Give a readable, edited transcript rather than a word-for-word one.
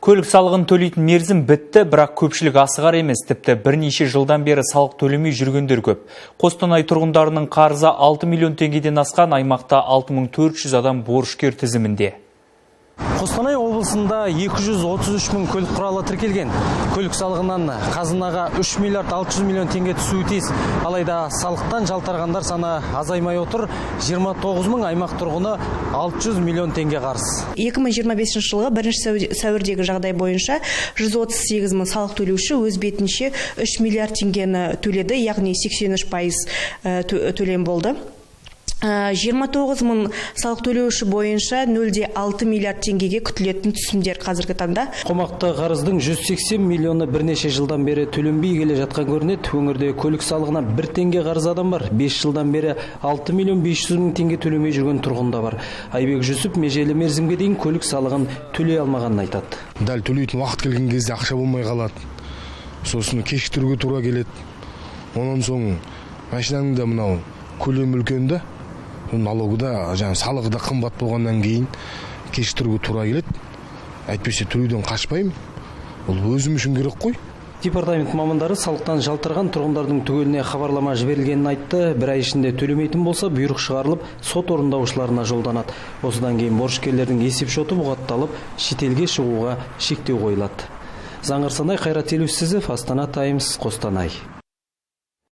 Көлік салығын төлейтін мерзім бітті, бірақ көпшілік асығар емес. Тіпті бірнеше жылдан бері салық төлемей жүргендер көп. Қостанай тұрғындарының қарызы 6 миллион теңгеден асқан, аймақта 6400 адам борышкер тізімінде. Қостанай облысында 233 мың көлік құралы тіркелген. Көлік салығынан қазынаға 3 миллиард 600 миллион теңге түсуі тиіс. Алайда салықтан жалтарғандар саны азаймай отыр. 29 мың аймақ тұрғыны 600 миллион теңге қарыз. 2025 жылғы 1 сәуірдегі жағдай бойынша 138 мың салық төлеуші өз бетінше 3 миллиард теңгені төледі, яғни 83% төлем болды. 29 мың салық төлеуші бойынша 0,6 миллиард теңгеге күтілетін түсімдер қазіргі таңда. Қомақты қарыздың 180 миллионы бірнеше жылдан бері төленбей келе жатқан көрінеді. Өңірде көлік салығына 1 теңге қарыз адам бар. 5 жылдан бері 6 миллион 500 мың теңге төлемей жүрген тұрғында бар. Айбек Жүсіп межелі мерзімге дейін көлік салығын төлей алмағанын айтады. Дәл төлейтін уақыт келген кезде ақша болмай қалады. Сосын кешіктіруге тура келеді. Онан соң машинаның да мынау көлемі үлкен да, налогы да, салығы да қымбат болғаннан кейін кешіктіруге тура келеді. Әйтпесе төлеуден қашпаймын. Ол өзім үшін керек қой. Департамент мамандары салықтан жалтарған тұрғындардың түгеліне хабарлама жіберілгенін айтты. Bir ай ішінде төлемейтін болса, бұйрық шығарылып, сот орындаушыларына жолданады. Осыдан кейін борышкерлердің есепшоты бұғатталып, шетелге шығуға шектеу қойылады. Заңғыр Санай, Қайрат Елеусізов, Астана Таймс, Қостанай.